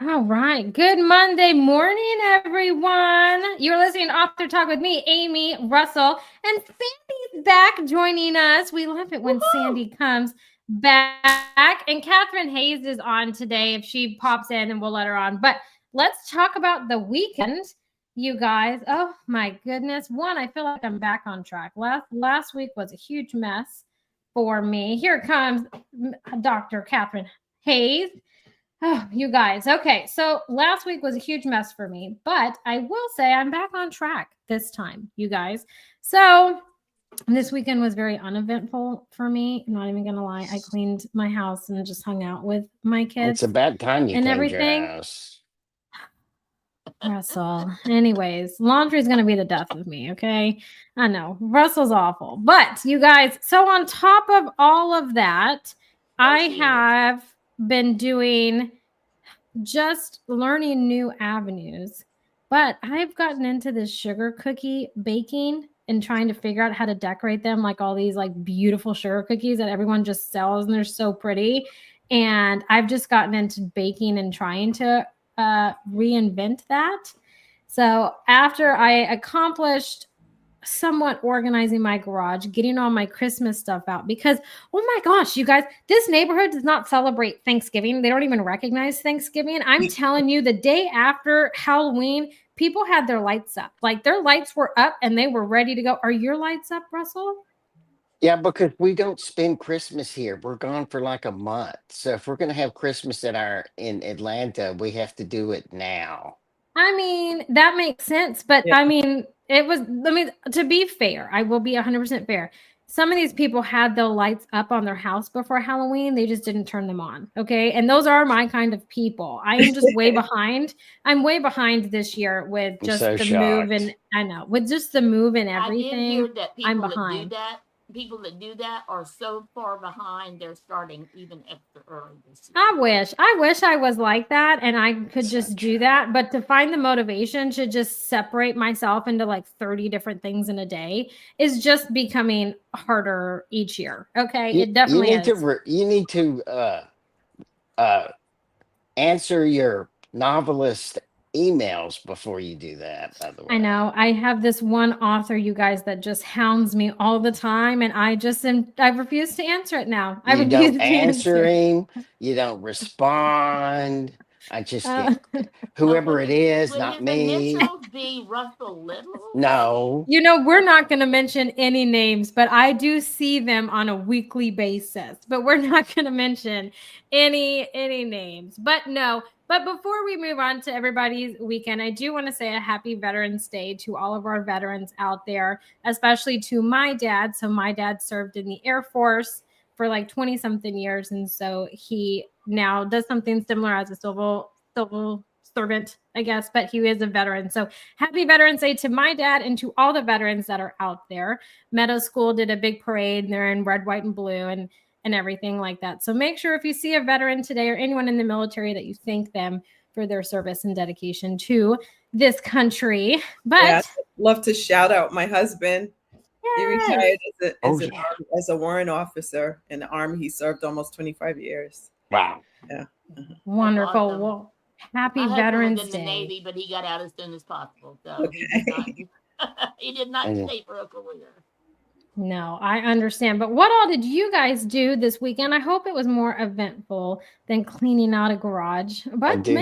All right. Good Monday morning, everyone. You're listening to Author Talk with me, Aimee, Russell, and Sandy's back joining us. We love it when Sandy comes back. And Katherine Hayes is on today. If she pops in, then we'll let her on. But let's talk about the weekend, you guys. Oh my goodness. One, I feel like I'm back on track. Last week was a huge mess for me. Here comes Dr. Katherine Hayes. Oh, you guys. Okay. So last week was a huge mess for me, but I will say I'm back on track this time, you guys. So this weekend was very uneventful for me. I'm not even going to lie. I cleaned my house and just hung out with my kids It's about time you and cleaned your everything. house. Russell. Anyways, laundry is going to be the death of me. Okay. I know Russell's awful, but you guys, so on top of all of that, I have been doing just learning new avenues. But I've gotten into this sugar cookie baking and trying to figure out how to decorate them, like all these like beautiful sugar cookies that everyone just sells and they're so pretty. And I've just gotten into baking and trying to reinvent that. So after I accomplished somewhat organizing my garage, getting all my Christmas stuff out, because oh my gosh, you guys, this neighborhood does not celebrate Thanksgiving. They don't even recognize Thanksgiving. I'm telling you, the day after Halloween, people had their lights up. Like their lights were up and they were ready to go. Are your lights up, Russell? Yeah, because we don't spend Christmas here. We're gone for like a month. So if we're gonna have Christmas in Atlanta, we have to do it now. I mean, that makes sense, but Yeah. I mean, to be fair, I will be 100% fair. Some of these people had the lights up on their house before Halloween. They just didn't turn them on. Okay. And those are my kind of people. I am just way behind. I'm way behind this year with I'm just so the move. And shocked. I know with just the move and I did hear everything, that I'm behind. people that do that are so far behind they're starting even extra early this year. I wish I was like that and I could So just do true. that. But to find the motivation to just separate myself into like 30 different things in a day is just becoming harder each year. Okay. You It you definitely need to is. uh answer your novelist emails before you do that, by the I way. know. I have this one author, you guys, that just hounds me all the time. And I refuse to answer it now. I You don't refuse to answer answer. him, you don't respond. I just Uh, get whoever it is, Would not his me. initials be Russell Little? No. we're not going to mention any names, but I do see them on a weekly basis. But we're not going to mention any names. But no. But before we move on to everybody's weekend, I do want to say a happy Veterans Day to all of our veterans out there, especially to my dad. So my dad served in the Air Force for like 20 something years, and so he now does something similar as a civil servant, I guess, but he is a veteran. So happy Veterans Day to my dad and to all the veterans that are out there. Meadow School did a big parade and they're in red, white, and blue and everything like that. So make sure if you see a veteran today or anyone in the military that you thank them for their service and dedication to this country. But Yeah, I'd love to shout out my husband. He yes, retired Oh yeah. as a warrant officer in the Army. He served almost 25 years. Wow. Yeah. That's wonderful. awesome. Well, happy My husband was Veterans in the Day. Navy, but he got out as soon as possible. So Okay. he did not And stay for a career. No, I understand. But what all did you guys do this weekend? I hope it was more eventful than cleaning out a garage. I But do too.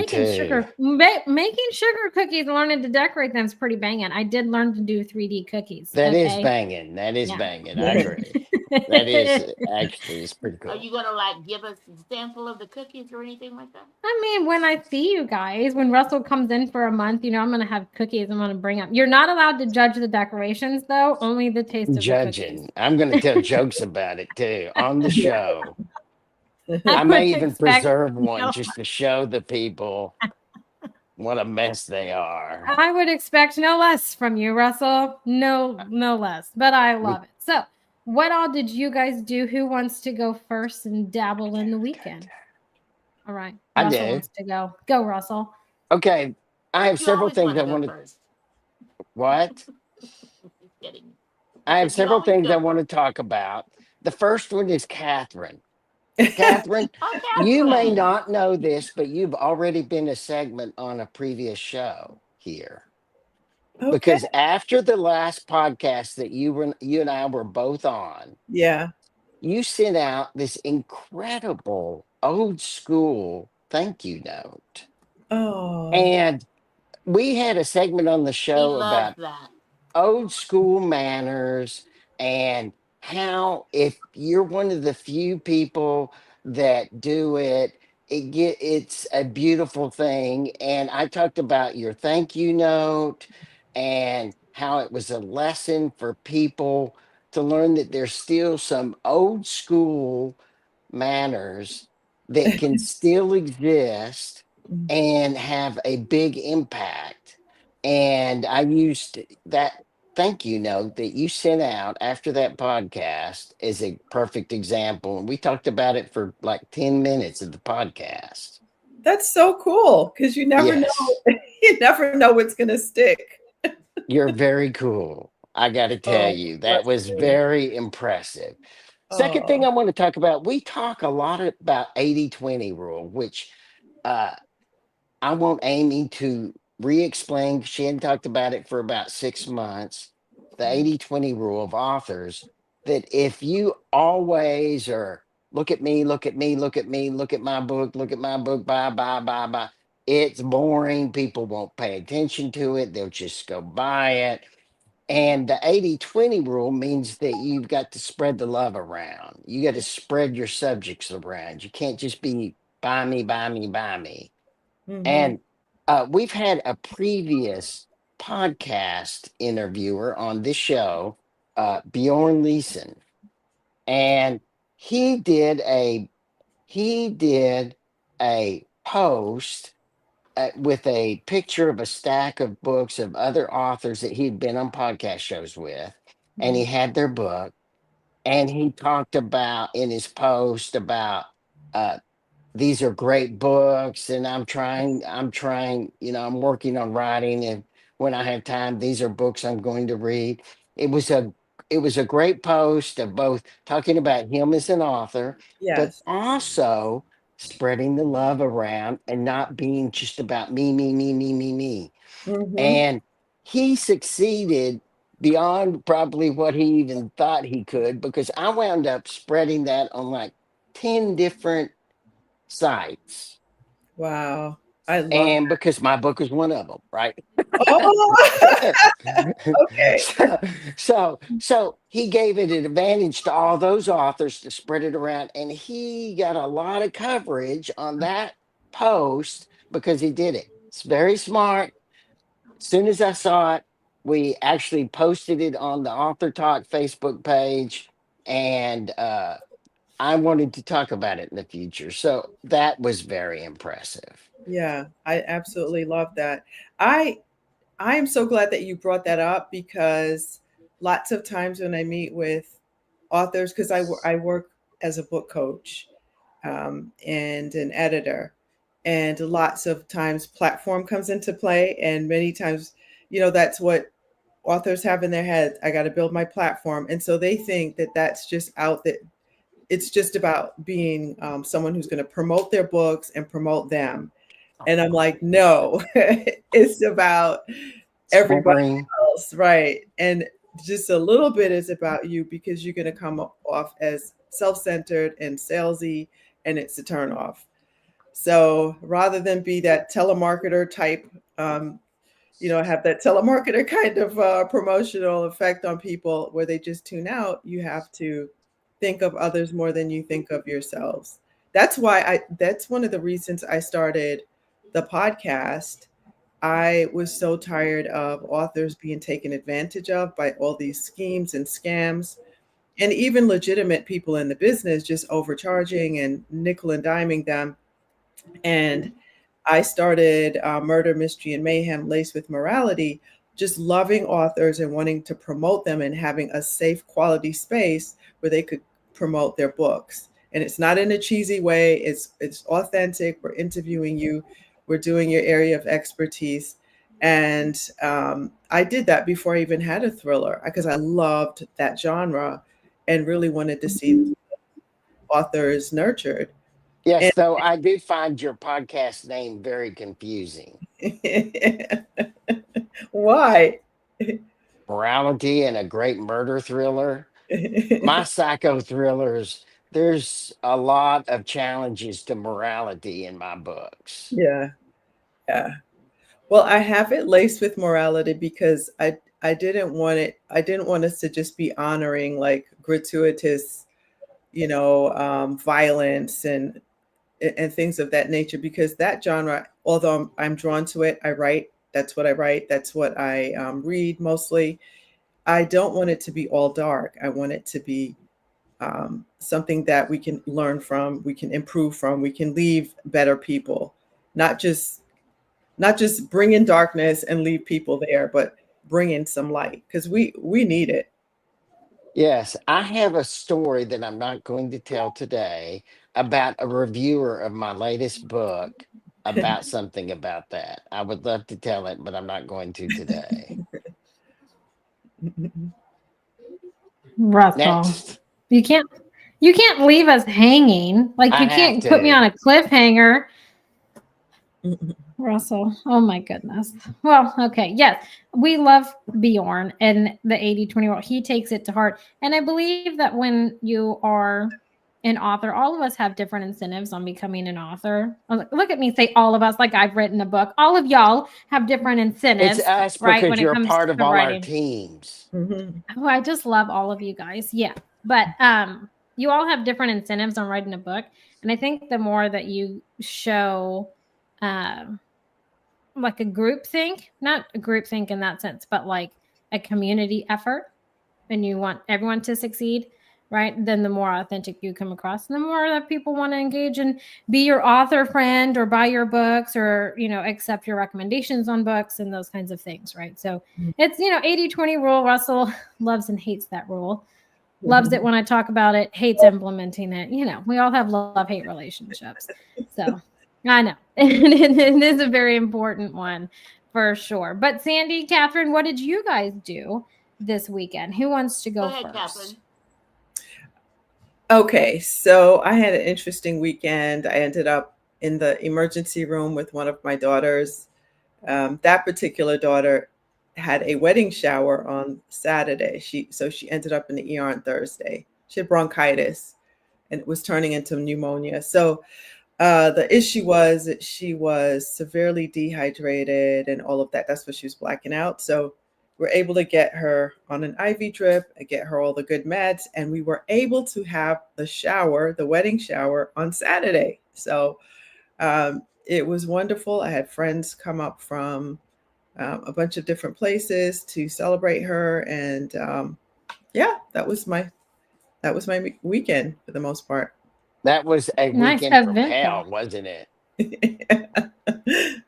making sugar cookies and learning to decorate them is pretty banging. I did learn to do 3D cookies. That is Okay. banging. That is Yeah. banging. I agree. That is actually it's pretty Are cool. you gonna like give us a sample of the cookies or anything like that? I mean, when I see you guys, when Russell comes in for a month, I'm going to have cookies I'm going to bring up. You're not allowed to judge the decorations, though, only the taste of the cookies. Judging. I'm gonna tell jokes about it too on the show. I I would may even expect preserve one no. just to show the people what a mess they are. I would expect no less from you, Russell. No less. But I We love it. So, what all did you guys do? Who wants to go first and dabble in the weekend? All right. I Russell do. wants to go. Go, Russell. Okay. I have You several always things want I to go want to first. what? Just kidding. I I have said you several always things I go want to first. talk about. The first one is Katherine. Katherine, Oh, you may Katherine. not know this, but you've already been a segment on a previous show here. Okay. Because after the last podcast that you and I were both on, Yeah. you sent out this incredible old school thank you note. Oh. And we had a segment on the He show loves about that. old school manners and how if you're one of the few people that do it, it's a beautiful thing. And I talked about your thank you note and how it was a lesson for people to learn that there's still some old school manners that can still exist and have a big impact. And I used that thank you note that you sent out after that podcast as a perfect example. And we talked about it for like 10 minutes of the podcast. That's so cool because you never know. Yes, You never know what's going to stick. you're very cool. I got to tell Oh, you, that bless was you. very impressive. Second thing Oh, I want to talk about, we talk a lot about 80/20 rule, which uh, I want Aimee to re-explain. She hadn't talked about it for about 6 months. The 80/20 rule of authors, that if you always are look at me, look at me, look at me, look at my book, buy, it's boring. People won't pay attention to it. They'll just go buy it. And the 80/20 rule means that you've got to spread the love around. You got to spread your subjects around. You can't just be buy me, buy me, buy me. mm-hmm. And we've had a previous podcast interviewer on this show, Bjorn Leeson, and he did a he did a post with a picture of a stack of books of other authors that he'd been on podcast shows with, and he had their book, and he talked about in his post about uh, these are great books, and I'm trying, I'm working on writing, and when I have time, these are books I'm going to read. It was a it was a great post of both talking about him as an author, but Yes. also spreading the love around and not being just about me. Mm-hmm. And he succeeded beyond probably what he even thought he could, because I wound up spreading that on like 10 different sites, Wow. I love and because my book is one of them, right? that. Oh, okay. so, so he gave it an advantage to all those authors to spread it around, and he got a lot of coverage on that post because he did it. It's very smart. As soon as I saw it, we actually posted it on the Author Talk Facebook page, and I wanted to talk about it in the future. So that was very impressive. Yeah, I absolutely love that. I I am so glad that you brought that up because lots of times when I meet with authors, because I work as a book coach and an editor, and lots of times platform comes into play, and many times, that's what authors have in their head. I got to build my platform, and so they think that that's just out that it's just about being someone who's going to promote their books and promote them. And I'm like, no, it's about It's everybody boring. else, right? And just a little bit is about you because you're going to come off as self-centered and salesy, and it's a turn off. So rather than be that telemarketer type, have that telemarketer kind of promotional effect on people where they just tune out, you have to think of others more than you think of yourselves. That's one of the reasons I started the podcast. I was so tired of authors being taken advantage of by all these schemes and scams, and even legitimate people in the business just overcharging and nickel and diming them. And I started Murder, Mystery, and Mayhem Laced with Morality, just loving authors and wanting to promote them and having a safe, quality space where they could promote their books. And it's not in a cheesy way. It's authentic. We're interviewing you. We're doing your area of expertise. And I did that before I even had a thriller because I loved that genre and really wanted to see authors nurtured. Yes, though I do find your podcast name very confusing. Why? Morality and a great murder thriller. My psycho thrillers, there's a lot of challenges to morality in my books. Yeah, yeah. Well, I have it laced with morality because I didn't want it. I didn't want us to just be honoring like gratuitous, violence and things of that nature. Because that genre, although I'm drawn to it, I write. That's what I write. That's what I read mostly. I don't want it to be all dark. I want it to be something that we can learn from, we can improve from, we can leave better people, not just bring in darkness and leave people there, but bring in some light because we need it. Yes, I have a story that I'm not going to tell today about a reviewer of my latest book about something about that. I would love to tell it, but I'm not going to today. Russell, Next, you can't leave us hanging. Like I you have can't put me to. on a cliffhanger. Russell, oh my goodness. Well, okay, yes, we love Bjorn and the 80/20 rule. He takes it to heart. And I believe that when you are an author, all of us have different incentives on becoming an author. Look at me say all of us like I've written a book. All of y'all have different It's incentives, us right? because When it you're a comes part of to all our writing. teams. Oh, I just love all of you guys. Yeah. But you all have different incentives on writing a book. And I think the more that you show like a group think, not a group think in that sense, but like a community effort, and you want everyone to succeed, right? Then the more authentic you come across, and the more that people want to engage and be your author friend or buy your books or, accept your recommendations on books and those kinds of things, right? So it's, 80/20 rule. Russell loves and hates that rule. Loves it when I talk about it, hates implementing it. We all have love-hate relationships. So I know. It is a very important one for sure. But Sandy, Katherine, what did you guys do this weekend? Who wants to go ahead, first? Katherine. Okay, so I had an interesting weekend. I ended up in the emergency room with one of my daughters. That particular daughter had a wedding shower on Saturday. She ended up in the ER on Thursday. She had bronchitis and it was turning into pneumonia. So the issue was that she was severely dehydrated and all of that. That's what she was blacking out. So we're able to get her on an IV drip and get her all the good meds. And we were able to have the wedding shower on Saturday. So it was wonderful. I had friends come up from a bunch of different places to celebrate her. And yeah, that was my weekend for the most part. That was a Nice, weekend from eventful. hell, wasn't it? It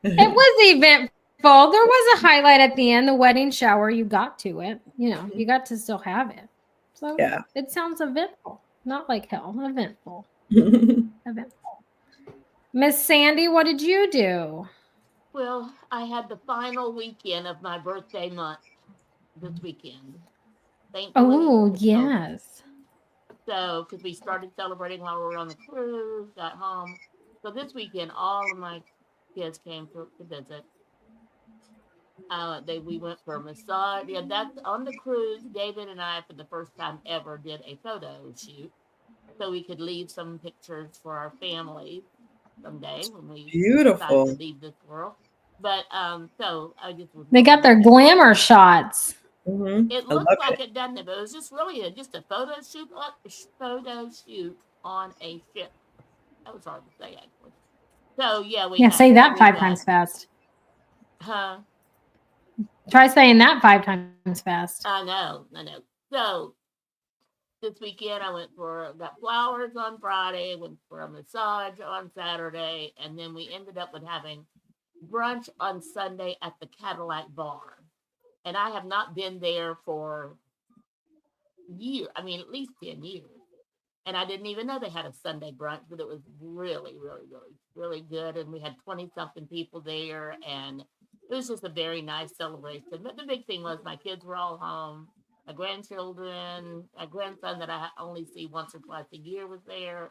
was eventful. There was a highlight at the end, the wedding shower. You got to it. You got to still have it. So Yeah. it sounds eventful. Not like hell. Eventful. Eventful. Miss Sandy, what did you do? Well, I had the final weekend of my birthday month this weekend. Thankfully. Oh, yes. So, because we started celebrating while we were on the cruise, got home. So this weekend, all of my kids came to visit. We went for a massage. Yeah, that's on the cruise. David and I, for the first time ever, did a photo shoot so we could leave some pictures for our families someday when we decide to Beautiful. leave this world. But so I just was. They got their glamour shots. It I looked love like it. it, doesn't it? But it was just really just a photo shoot on a ship. That was hard to say, actually. So yeah, Say that 5 times fast. Huh? Try saying that 5 times fast. I know. So this weekend I got flowers on Friday, went for a massage on Saturday, and then we ended up with having brunch on Sunday at the Cadillac Bar. And I have not been there for years. I mean, at least 10 years. And I didn't even know they had a Sunday brunch, but it was really, really, really, really good. And we had 20 something people there, and it was just a very nice celebration. But the big thing was my kids were all home. My grandchildren, my grandson that I only see once or twice a year was there.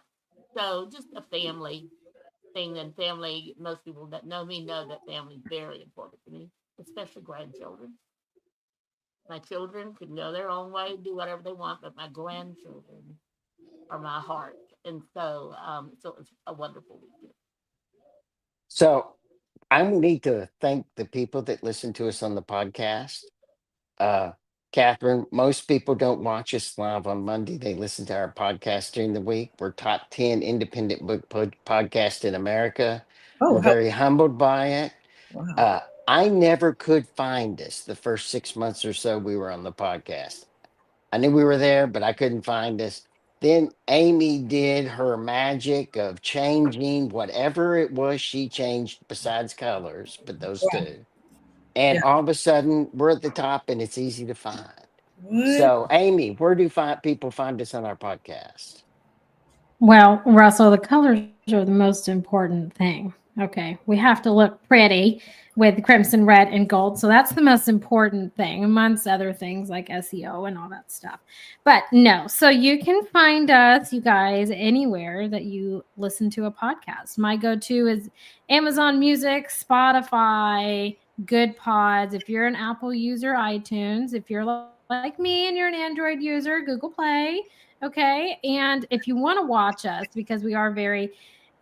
So just a family thing, and family, most people that know me know that family is very important to me, especially grandchildren. My children can go their own way, do whatever they want, but my grandchildren are my heart. And so it's a wonderful weekend. So I need to thank the people that listen to us on the podcast. Uh, Katherine, most people don't watch us live on Monday. They listen to our podcast during the week. We're top 10 independent book podcast in America. Oh, We're very humbled by it. wow. I never could find us the first 6 months or so we were on the podcast. I knew we were there, but I couldn't find us. Then Aimee did her magic of changing whatever it was she changed besides colors, but those Wow. two. And Yeah. all of a sudden, we're at the top and it's easy to find. What? So, Aimee, where do people find us on our podcast? Well, Russell, the colors are the most important thing. Okay. We have to look pretty with crimson, red, and gold. So that's the most important thing, amongst other things like SEO and all that stuff. But no, so you can find us, you guys, anywhere that you listen to a podcast. My go to is Amazon Music, Spotify, Good Pods. If you're an Apple user, iTunes. If you're like me and you're an Android user, Google Play. Okay. And if you want to watch us, because we are very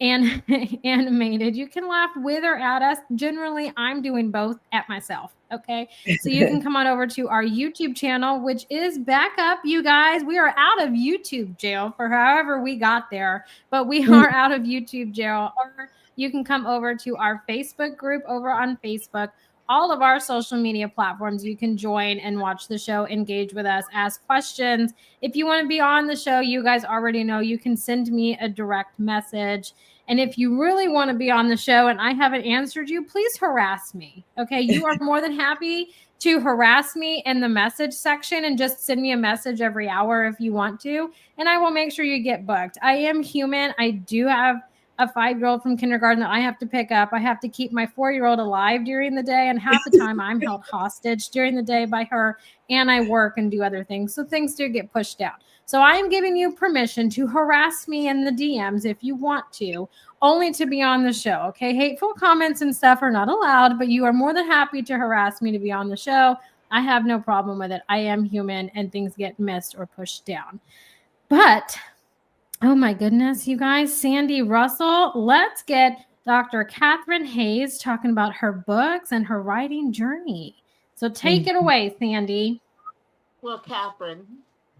animated, you can laugh with or at us. Generally, I'm doing both at myself. Okay. So you can come on over to our YouTube channel, which is back up, you guys. We are out of YouTube jail for however we got there, but we are out of YouTube jail. Or you can come over to our Facebook group over on Facebook. All of our social media platforms, you can join and watch the show, engage with us, ask questions. If you want to be on the show, you guys already know you can send me a direct message. And if you really want to be on the show and I haven't answered you, please harass me. Okay. You are more than happy to harass me in the message section and just send me a message every hour if you want to. And I will make sure you get booked. I am human. I do have a 5-year-old from kindergarten that I have to pick up. I have to keep my 4-year-old alive during the day. And half the time I'm held hostage during the day by her, and I work and do other things. So things do get pushed out. So I am giving you permission to harass me in the DMs if you want to, only to be on the show. Okay. Hateful comments and stuff are not allowed, but you are more than happy to harass me to be on the show. I have no problem with it. I am human and things get missed or pushed down. But oh my goodness, you guys, Sandy Russell, let's get Dr. Katherine Hayes talking about her books and her writing journey. So take it away, Sandy. Well, Katherine,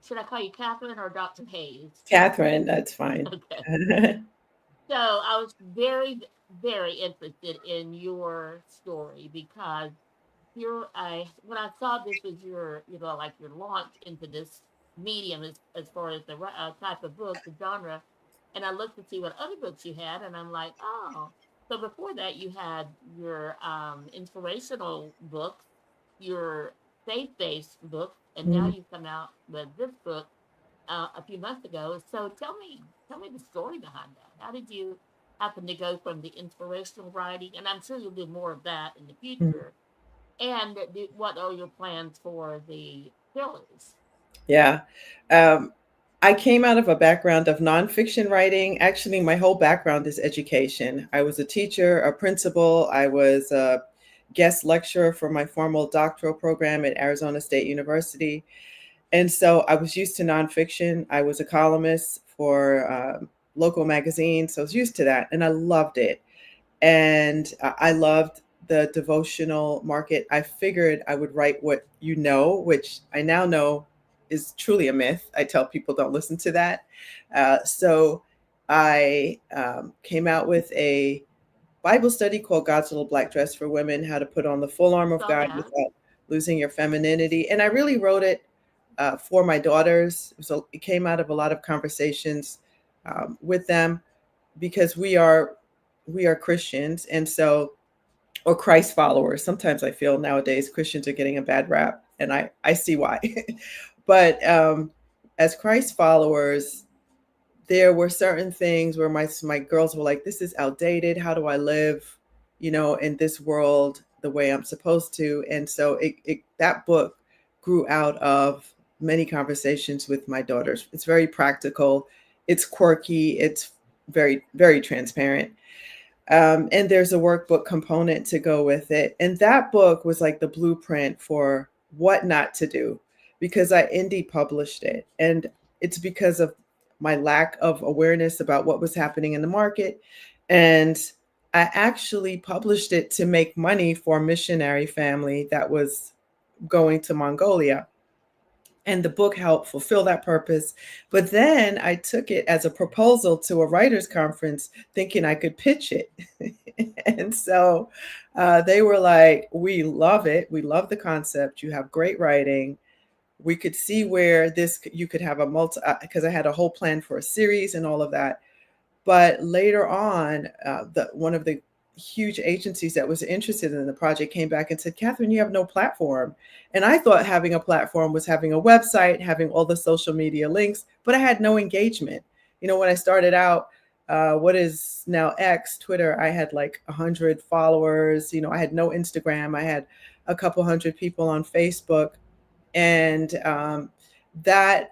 should I call you Katherine or Dr. Hayes? Katherine, that's fine. Okay. So I was very, very interested in your story because when I saw this was your, like your launch into this medium as far as the type of book, the genre, and I looked to see what other books you had, and I'm like, oh. So before that, you had your inspirational books, your faith-based books, and now you've come out with this book a few months ago. So tell me the story behind that. How did you happen to go from the inspirational writing, and I'm sure you'll do more of that in the future, and what are your plans for the fillers? Yeah. I came out of a background of nonfiction writing. Actually, my whole background is education. I was a teacher, a principal. I was a guest lecturer for my formal doctoral program at Arizona State University. And so I was used to nonfiction. I was a columnist for local magazines. So I was used to that and I loved it. And I loved the devotional market. I figured I would write what you know, which I now know is truly a myth. I tell people don't listen to that. So I came out with a Bible study called God's Little Black Dress for Women, How to Put on the Full Armor of God Without Losing Your Femininity. And I really wrote it for my daughters. So it came out of a lot of conversations with them because we are Christians. And so, or Christ followers. Sometimes I feel nowadays Christians are getting a bad rap, and I see why. But as Christ followers, there were certain things where my girls were like, this is outdated. How do I live, in this world the way I'm supposed to? And so that book grew out of many conversations with my daughters. It's very practical. It's quirky. It's very, very transparent. And there's a workbook component to go with it. And that book was like the blueprint for what not to do, because I indie published it. And it's because of my lack of awareness about what was happening in the market. And I actually published it to make money for a missionary family that was going to Mongolia. And the book helped fulfill that purpose. But then I took it as a proposal to a writers' conference, thinking I could pitch it. And so they were like, "We love it. We love the concept. You have great writing. We could see where this you could have a multi," because I had a whole plan for a series and all of that. But later on, one of the huge agencies that was interested in the project came back and said, "Katherine, you have no platform." And I thought having a platform was having a website, having all the social media links, but I had no engagement. When I started out, what is now X, Twitter, I had like 100 followers. I had no Instagram. I had a couple hundred people on Facebook. And that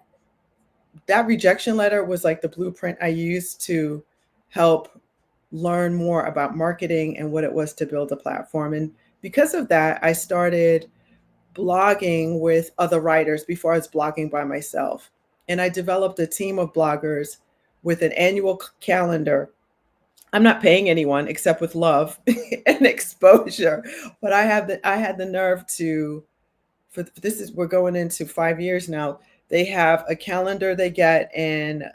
rejection letter was like the blueprint I used to help learn more about marketing and what it was to build a platform. And because of that, I started blogging with other writers before I was blogging by myself. And I developed a team of bloggers with an annual calendar. I'm not paying anyone except with love and exposure, but I had the nerve to, we're going into 5 years now. They have a calendar they get in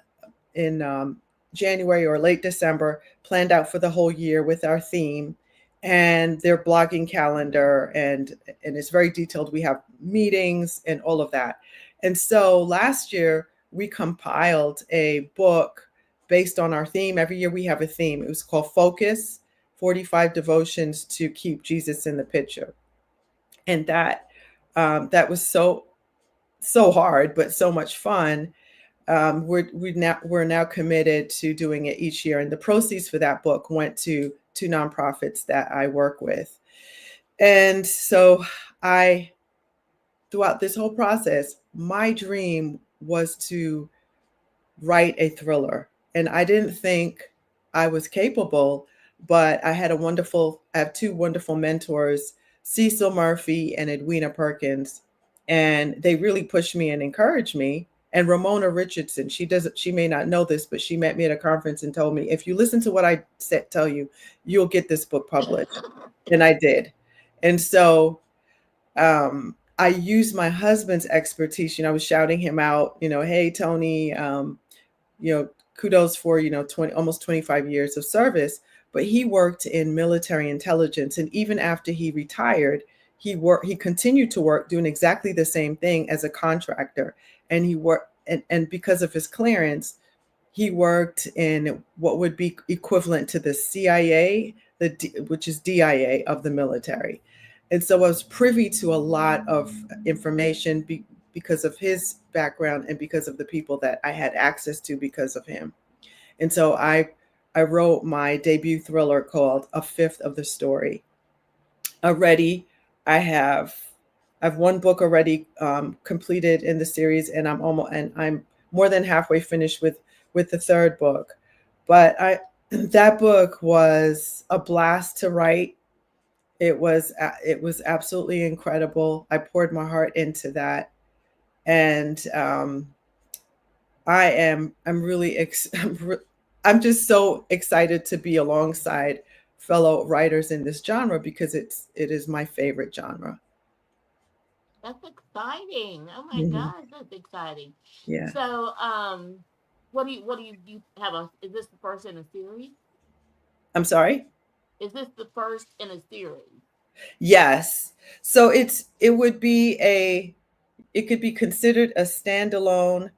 January or late December, planned out for the whole year with our theme and their blogging calendar. And it's very detailed. We have meetings and all of that. And so last year we compiled a book based on our theme. Every year we have a theme. It was called Focus, 45 Devotions to Keep Jesus in the Picture. And that was so hard, but so much fun. We're now committed to doing it each year, and the proceeds for that book went to two nonprofits that I work with. And so throughout this whole process, my dream was to write a thriller, and I didn't think I was capable, but I have two wonderful mentors, Cecil Murphy and Edwina Perkins, and they really pushed me and encouraged me. And Ramona Richardson, she may not know this, but she met me at a conference and told me, "If you listen to what I tell you, you'll get this book published." And I did. And so I used my husband's expertise. I was shouting him out, "Hey, Tony, kudos for, almost 25 years of service." But he worked in military intelligence. And even after he retired, he continued to work doing exactly the same thing as a contractor. And he worked, and because of his clearance, he worked in what would be equivalent to the CIA, which is DIA of the military. And so I was privy to a lot of information because of his background and because of the people that I had access to because of him. And so I wrote my debut thriller called A Fifth of the Story. Already, I've one book already completed in the series, and I'm more than halfway finished with the third book. But that book was a blast to write. It was absolutely incredible. I poured my heart into that, and I'm really I'm just so excited to be alongside fellow writers in this genre because it is my favorite genre. That's exciting. Oh my Mhm. gosh, that's exciting. Yeah. So, what do you have is this the first in a series? I'm sorry? Is this the first in a series? Yes. So it could be considered a standalone.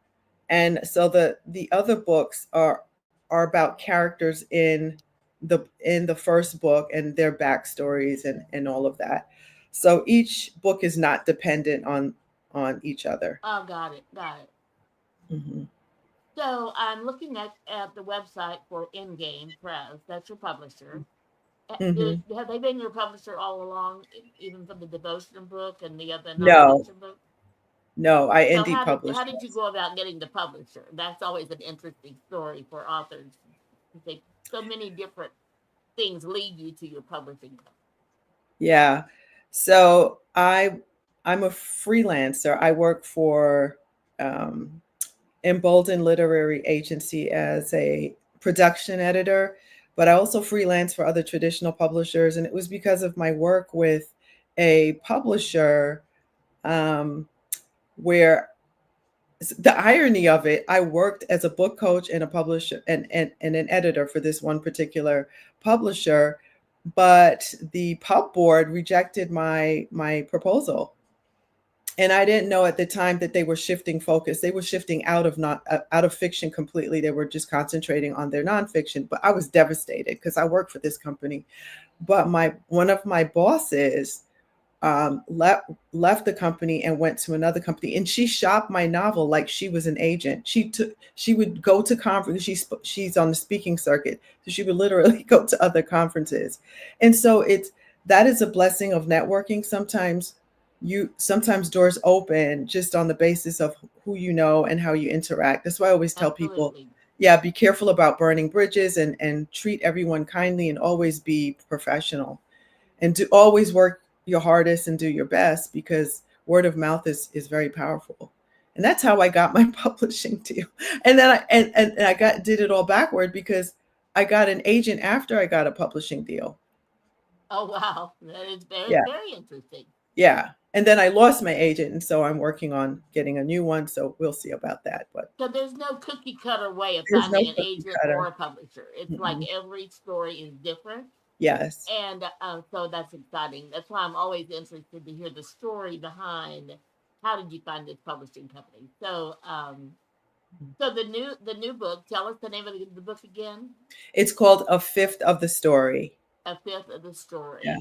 And so the other books are about characters in the first book and their backstories and all of that. So each book is not dependent on each other. Oh, got it, got it. Mm-hmm. So I'm looking at the website for Endgame Press. That's your publisher. Mm-hmm. Have they been your publisher all along, even for the devotion book and the other No, nonfiction book? No, I So indie published. how did you go about getting the publisher? That's always an interesting story for authors. So many different things lead you to your publishing company. Yeah. So I'm a freelancer. I work for Embolden Literary Agency as a production editor, but I also freelance for other traditional publishers. And it was because of my work with a publisher where the irony of it, I worked as a book coach and a publisher and an editor for this one particular publisher, but the pub board rejected my proposal. And I didn't know at the time that they were shifting focus. They were shifting out of fiction completely. They were just concentrating on their nonfiction. But I was devastated because I worked for this company. But one of my bosses left the company and went to another company, and she shopped my novel like she was an agent. She would go to conferences. She's on the speaking circuit, so she would literally go to other conferences. And so that is a blessing of networking. Sometimes doors open just on the basis of who you know and how you interact. That's why I always tell people, yeah, be careful about burning bridges and treat everyone kindly and always be professional and to always work your hardest and do your best, because word of mouth is very powerful. And that's how I got my publishing deal. And then I did it all backward because I got an agent after I got a publishing deal. Oh, wow. That is very interesting. Yeah. And then I lost my agent. And so I'm working on getting a new one. So we'll see about that. But so there's no cookie cutter way of finding an agent or a publisher. It's like every story is different. Yes. And so that's exciting. That's why I'm always interested to hear the story behind how did you find this publishing company. So so the new book, tell us the name of the book again. It's called A Fifth of the Story. A Fifth of the Story. Yeah.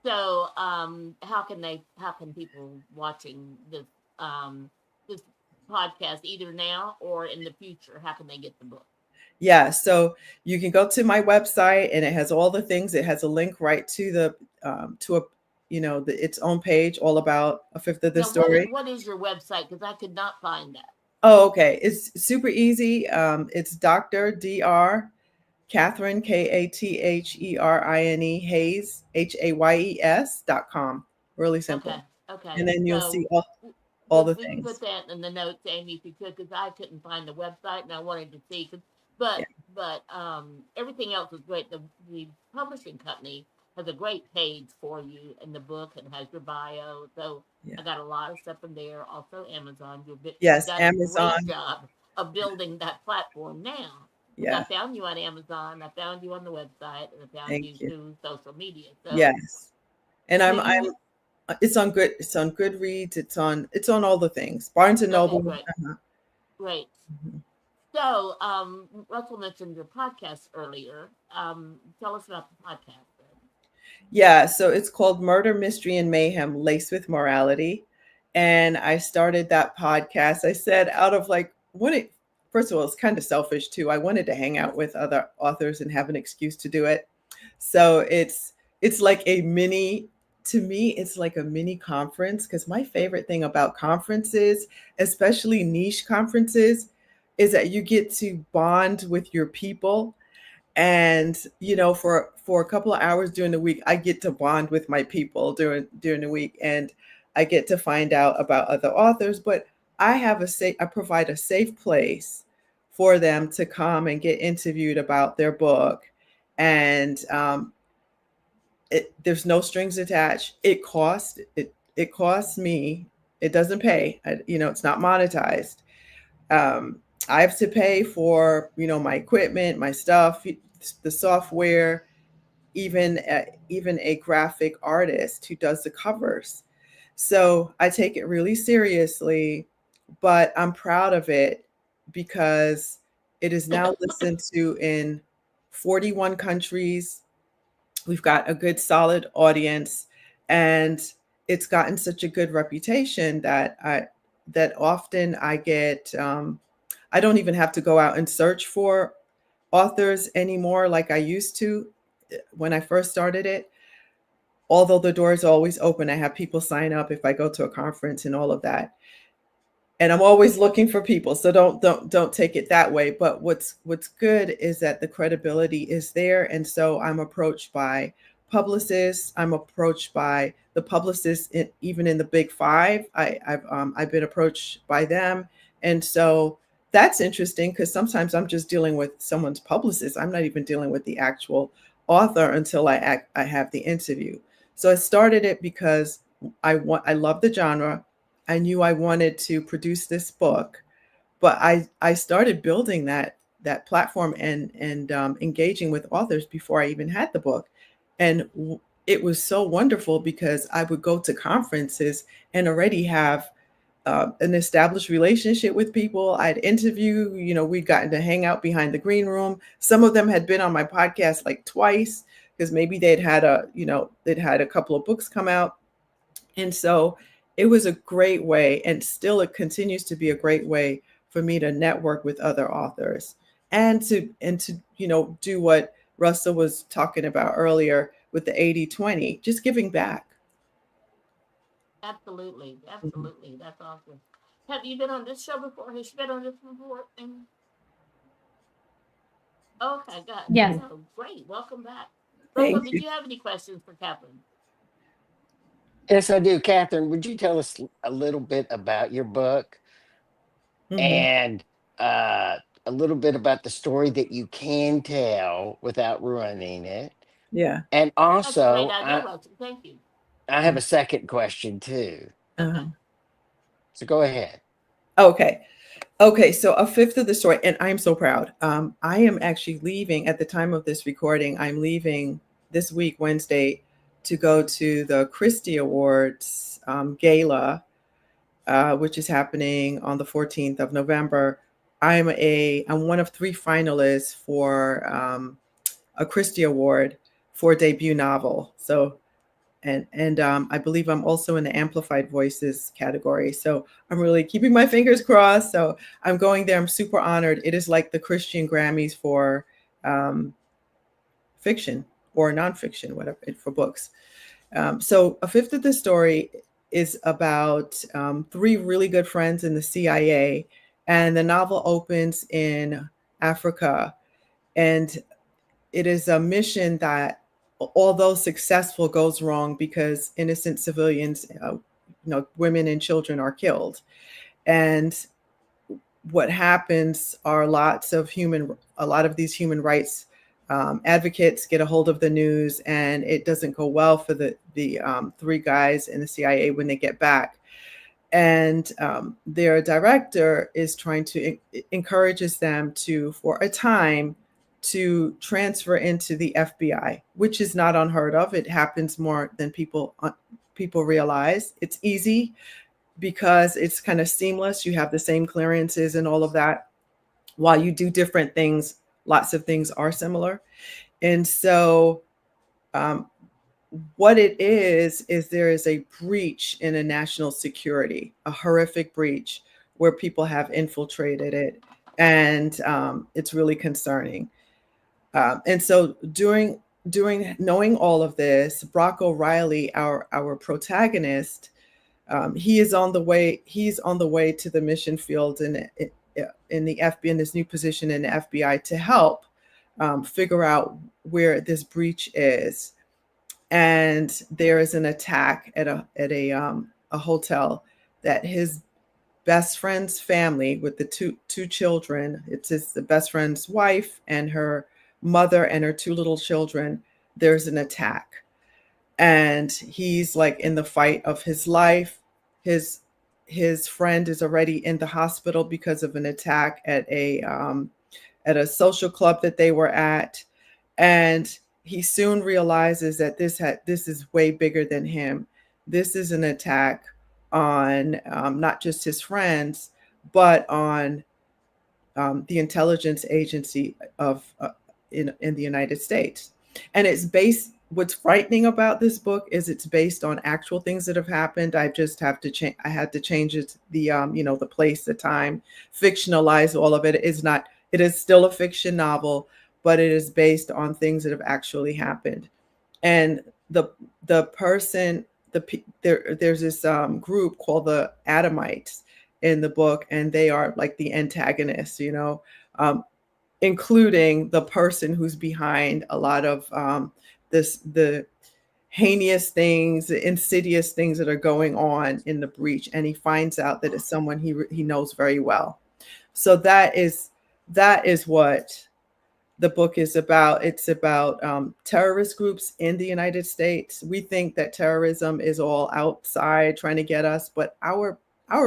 So how can people watching this this podcast either now or in the future, how can they get the book? Yeah, so you can go to my website and it has all the things. It has a link right to its own page, all about A Fifth of the Story. What is your website? Because I could not find that. Oh, okay. It's super easy. It's Dr. Katherine, Katherine Hayes, HAYES.com. Really simple. Okay. And then you'll see all the things. Put that in the notes, Aimee, if you could, because I couldn't find the website and I wanted to see. But everything else is great. The publishing company has a great page for you in the book and has your bio. So I got a lot of stuff in there. Also Amazon. Yes, done Amazon. A great job of building that platform now. Yeah. I found you on Amazon. I found you on the website, and I found you through social media. So, yes, and it's on Goodreads. It's on all the things. Barnes and Noble. Great. Mm-hmm. So, Russell mentioned your podcast earlier. Tell us about the podcast. Yeah, so it's called Murder, Mystery, and Mayhem Laced with Morality. And I started that podcast. I said first of all, it's kind of selfish too. I wanted to hang out with other authors and have an excuse to do it. So it's like to me, it's like a mini conference, because my favorite thing about conferences, especially niche conferences, is that you get to bond with your people. And, for a couple of hours during the week, I get to bond with my people during the week, and I get to find out about other authors. But I provide a safe place for them to come and get interviewed about their book. And there's no strings attached. It costs me. It doesn't pay. It's not monetized. I have to pay for, my equipment, my stuff, the software, even a graphic artist who does the covers. So I take it really seriously, but I'm proud of it because it is now listened to in 41 countries. We've got a good solid audience, and it's gotten such a good reputation that often I get, I don't even have to go out and search for authors anymore like I used to when I first started it. Although the door is always open, I have people sign up if I go to a conference and all of that. and I'm always looking for people. So don't take it that way. But what's good is that the credibility is there. And so I'm approached by publicists. I'm approached by the publicists even in the big five. I've been approached by them. And so that's interesting because sometimes I'm just dealing with someone's publicist. I'm not even dealing with the actual author until I have the interview. So I started it because I love the genre. I knew I wanted to produce this book, but I started building that platform and engaging with authors before I even had the book, and it was so wonderful because I would go to conferences and already have an established relationship with people. I'd interview, we'd gotten to hang out behind the green room. Some of them had been on my podcast like twice because maybe they'd had a couple of books come out. And so it was a great way, and still it continues to be a great way for me to network with other authors and to do what Russell was talking about earlier with the 80-20, just giving back. Absolutely. Absolutely. That's awesome. Have you been on this show before? Has she been on this before? Okay, good. Yes. So great. Welcome back. Thank Russell, did you. you have any questions for Katherine? Yes, I do. Katherine, would you tell us a little bit about your book and uh, a little bit about the story that you can tell without ruining it? Yeah. And That's a great also, idea, Russell. Thank you. I have a second question too. Okay. So go ahead. Okay, so a fifth of the story, and I'm so proud. I am actually leaving at the time of this recording. I'm leaving this week, Wednesday, to go to the Christie Awards gala, which is happening on the 14th of November. I'm one of 3 finalists for a Christie Award for debut novel. So and I believe I'm also in the Amplified Voices category. So I'm really keeping my fingers crossed. So I'm going there. I'm super honored. It is like the Christian Grammys for fiction or nonfiction, whatever, for books. So a fifth of the story is about 3 really good friends in the CIA, and the novel opens in Africa, and it is a mission that, although successful, goes wrong because innocent civilians, women and children are killed. And what happens are a lot of these human rights advocates get a hold of the news, and it doesn't go well for the 3 guys in the CIA when they get back. And their director is trying to encourages them to, for a time, to transfer into the FBI, which is not unheard of. It happens more than people realize. It's easy because it's kind of seamless. You have the same clearances and all of that. While you do different things, lots of things are similar. And so what it is there is a breach in a national security, a horrific breach where people have infiltrated it. And it's really concerning. And so knowing all of this, Brock O'Reilly, our protagonist, he's on the way to the mission field in the FBI, in this new position in the FBI, to help figure out where this breach is. And there is an attack at a hotel that his best friend's family, with the two children, the best friend's wife and her mother and her 2 little children, there's an attack. And he's like in the fight of his life. His friend is already in the hospital because of an attack at a social club that they were at. And he soon realizes that this is way bigger than him. This is an attack on not just his friends, but on the intelligence agency of in the United States. And it's based. What's frightening about this book is it's based on actual things that have happened. I just have to change. I had to change it. The place, the time, fictionalize all of it. It is still a fiction novel, but it is based on things that have actually happened. And there's this group called the Adamites, in the book, and they are like the antagonists, including the person who's behind a lot of the heinous things, the insidious things that are going on in the breach, and he finds out that it's someone he knows very well. So that is what the book is about. It's about terrorist groups in the United States. We think that terrorism is all outside trying to get us, but our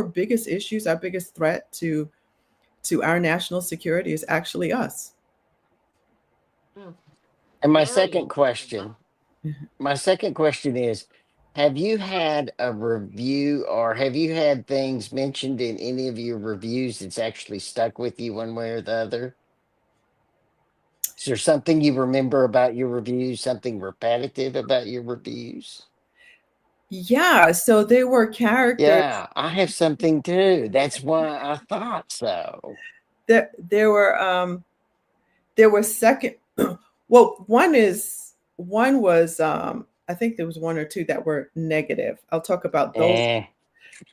biggest issues, our biggest threat to our national security is actually us. And my Very second interesting. question is, have you had a review, or have you had things mentioned in any of your reviews that's actually stuck with you one way or the other? Is there something you remember about your reviews, something repetitive about your reviews? Yeah, so they were characters. Yeah, I have something too. That's why I thought so. There were second well, one was I think there was one or two that were negative. I'll talk about those. Eh.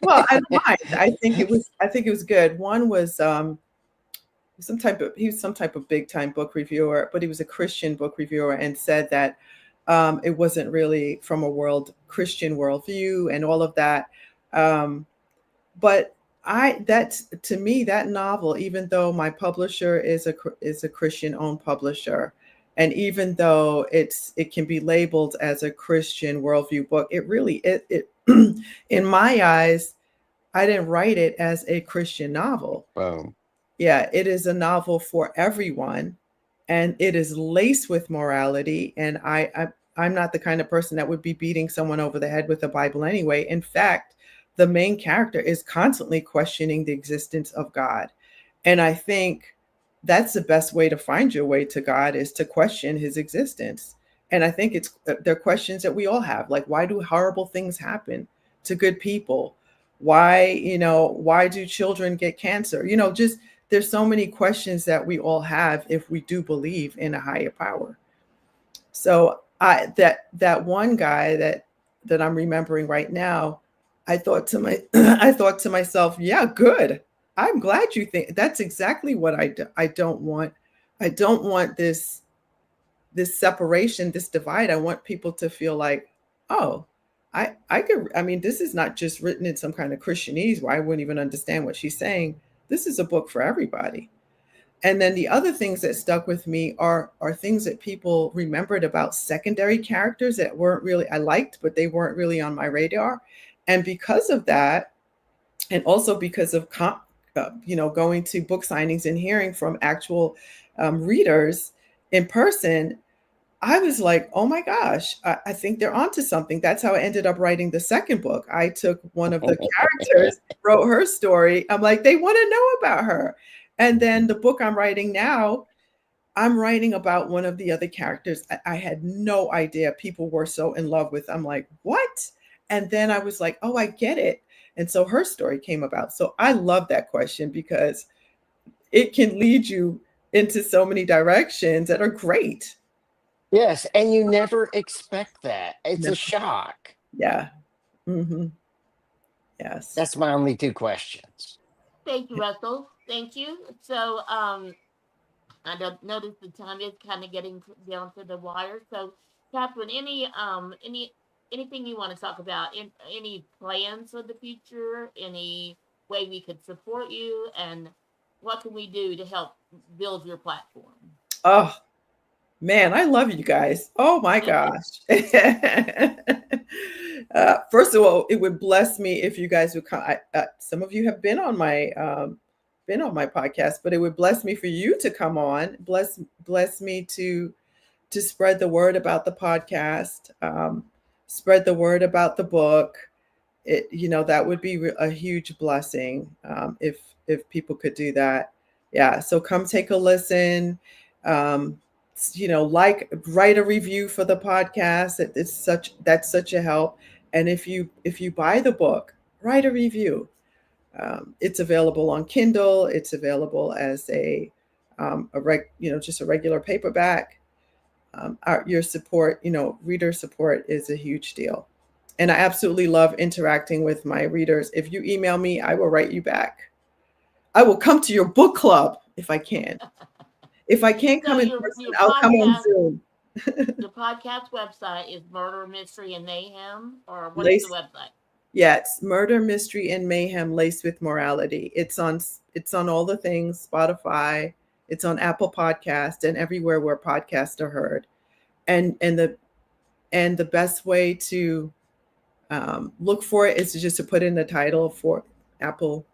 Well, I don't mind. I think it was good. One was he was some type of big time book reviewer, but he was a Christian book reviewer, and said that it wasn't really from a Christian worldview and all of that. But to me, that novel, even though my publisher is a Christian owned publisher, and even though it can be labeled as a Christian worldview book, it in my eyes, I didn't write it as a Christian novel. Boom. Yeah, it is a novel for everyone, and it is laced with morality. And I'm not the kind of person that would be beating someone over the head with the Bible anyway. In fact, the main character is constantly questioning the existence of God. And I think that's the best way to find your way to God, is to question his existence. And I think they're questions that we all have. Like, why do horrible things happen to good people? Why do children get cancer? Just there's so many questions that we all have if we do believe in a higher power. So that one guy that I'm remembering right now, I thought to myself, yeah, good. I'm glad you think that's exactly what I don't want. I don't want this separation, this divide. I want people to feel like, oh, this is not just written in some kind of Christianese where I wouldn't even understand what she's saying. This is a book for everybody. And then the other things that stuck with me are things that people remembered about secondary characters that weren't really, I liked, but they weren't really on my radar. And because of that, and also because of going to book signings and hearing from actual readers in person, I was like, oh my gosh, I think they're onto something. That's how I ended up writing the second book. I took one of the characters, wrote her story. I'm like, they want to know about her. And then the book I'm writing now, I'm writing about one of the other characters I had no idea people were so in love with. I'm like, what? And then I was like, oh, I get it. And so her story came about. So I love that question because it can lead you into so many directions that are great. Yes, and you never expect that. It's No. a shock. Yeah. Mm-hmm. Yes. That's my only two questions. Thank you, Russell. Thank you. So, I noticed the time is kind of getting down to the wire. So, Kathryn, anything you want to talk about? Any plans for the future? Any way we could support you? And what can we do to help build your platform? Oh, man, I love you guys. Oh my gosh. First of all, it would bless me if you guys would come. Some of you have been on my podcast, but it would bless me for you to come on. Bless me to spread the word about the podcast, spread the word about the book. That would be a huge blessing if people could do that. Yeah. So come take a listen. Write a review for the podcast. That's such a help. And if you buy the book, write a review. It's available on Kindle. It's available as just a regular paperback. Your support, reader support is a huge deal. And I absolutely love interacting with my readers. If you email me, I will write you back. I will come to your book club if I can. If I can't So come in person, I'll come on Zoom. your podcast website is Murder, Mystery, and Mayhem, or what is Lace, the website? yeah, it's Murder, Mystery, and Mayhem Laced with Morality. It's on all the things, Spotify, it's on Apple Podcast, and everywhere where podcasts are heard. And the best way to look for it is just to put in the title for Apple,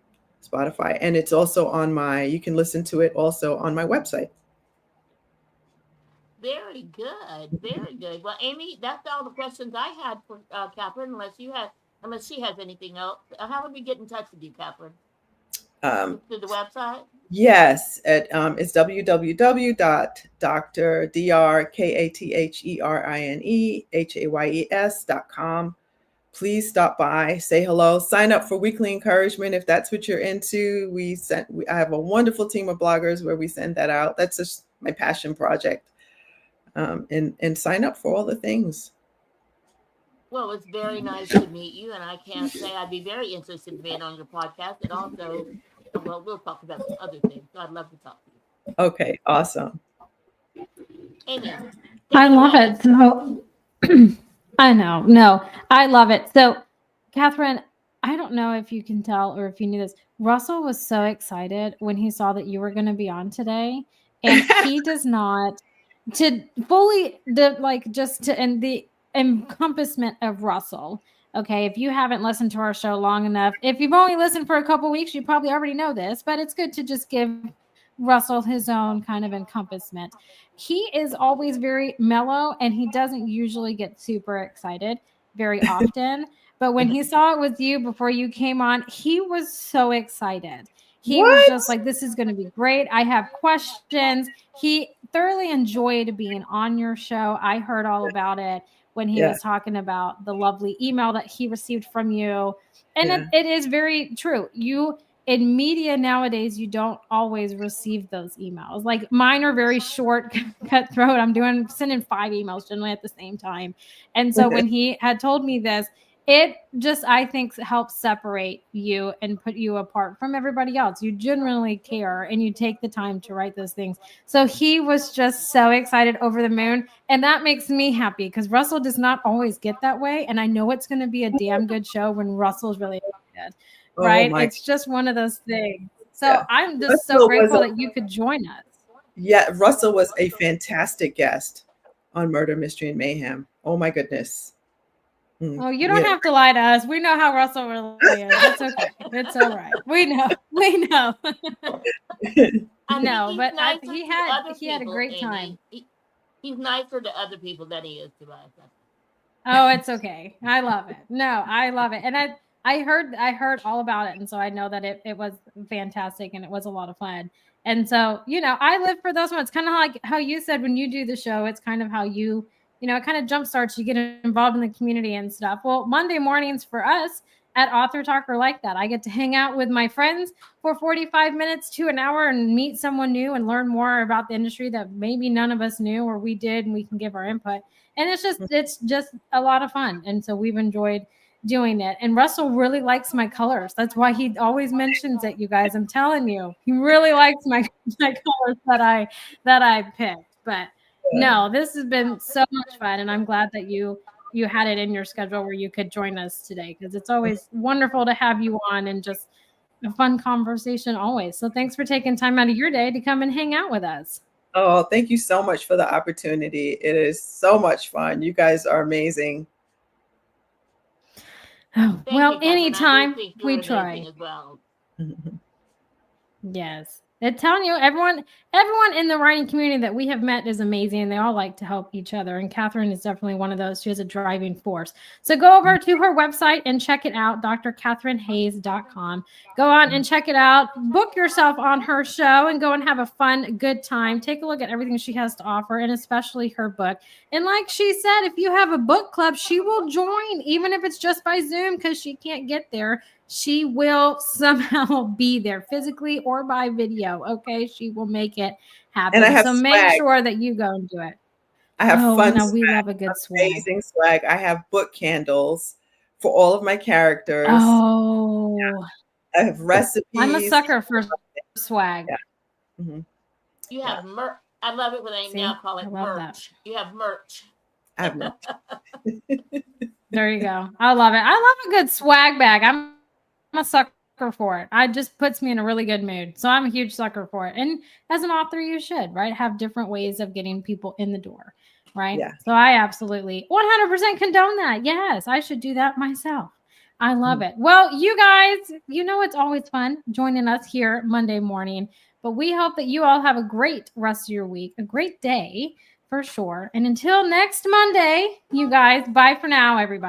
Spotify, and it's also on you can listen to it also on my website. Very good, very good. Well, Aimee, that's all the questions I had for Katherine. Unless she has anything else. How would we get in touch with you, Katherine? Through the website? Yes, it's www.drkatherine.com. Please stop by, say hello, sign up for weekly encouragement if that's what you're into. I have a wonderful team of bloggers where we send that out. That's just my passion project. And sign up for all the things. Well, it's very nice to meet you, and I can't say I'd be very interested in being on your podcast. And also, well, we'll talk about some other things. So I'd love to talk to you. Okay, awesome. Aimee, I love it. So I know. No, I love it. So, Katherine, I don't know if you can tell or if you knew this. Russell was so excited when he saw that you were going to be on today, and he does not to fully and the encompassment of Russell. Okay, if you haven't listened to our show long enough, if you've only listened for a couple weeks, you probably already know this, but it's good to just give Russell his own kind of encompassment. He is always very mellow and he doesn't usually get super excited very often. But when he saw it with you before you came on, he was so excited. He was just like, this is going to be great. I have questions. He thoroughly enjoyed being on your show. I heard all about it when he was talking about the lovely email that he received from you. And it is very true. In media nowadays, you don't always receive those emails. Like mine are very short, cutthroat. I'm sending 5 emails generally at the same time. And so when he had told me this, it just, I think, helps separate you and put you apart from everybody else. You genuinely care and you take the time to write those things. So he was just so excited, over the moon. And that makes me happy because Russell does not always get that way. And I know it's going to be a damn good show when Russell's really excited. Right? It's just one of those things. So I'm just so grateful that you could join us. Yeah, Russell was a fantastic guest on Murder, Mystery, and Mayhem. Oh my goodness. Oh, you don't have to lie to us. We know how Russell really is. It's okay. It's all right. We know. I know, but he had a great time. He's nicer to other people than he is to us. Oh, it's okay. I love it. No, I love it. And I heard all about it. And so I know that it was fantastic and it was a lot of fun. And so, I live for those ones. Kind of like how you said when you do the show, it's kind of how it kind of jumpstarts you get involved in the community and stuff. Well, Monday mornings for us at AuthorTalk are like that. I get to hang out with my friends for 45 minutes to an hour and meet someone new and learn more about the industry that maybe none of us knew or we did, and we can give our input. And it's just a lot of fun. And so we've enjoyed doing it. And Russell really likes my colors. That's why he always mentions it, you guys. I'm telling you, he really likes my colors that I picked. But no, this has been so much fun. And I'm glad that you had it in your schedule where you could join us today, because it's always wonderful to have you on and just a fun conversation always. So thanks for taking time out of your day to come and hang out with us. Oh, thank you so much for the opportunity. It is so much fun. You guys are amazing. Oh, well, anytime we try. As well. Yes. I'm telling you, everyone in the writing community that we have met is amazing. They all like to help each other. And Katherine is definitely one of those. She is a driving force. So go over to her website and check it out, drkatherinehayes.com. Go on and check it out. Book yourself on her show and go and have a fun, good time. Take a look at everything she has to offer, and especially her book. And like she said, if you have a book club, she will join, even if it's just by Zoom, because she can't get there. She will somehow be there physically or by video. Okay. She will make it happen. And I have so swag. Make sure that you go and do it. I have fun. No, we love a good swag. Amazing swag. I have book candles. for all of my characters. Oh, I have recipes. I'm a sucker for swag. Yeah. Mm-hmm. You have merch. I love it when they now call it merch. That. You have merch. I have merch. There you go. I love it. I love a good swag bag. I'm a sucker for it. It just puts me in a really good mood. So I'm a huge sucker for it. And as an author, you should, right? Have different ways of getting people in the door, right? Yeah. So I absolutely 100% condone that. Yes, I should do that myself. I love it. Well, you guys, you know it's always fun joining us here Monday morning. But we hope that you all have a great rest of your week, a great day for sure. And until next Monday, you guys, bye for now, everybody.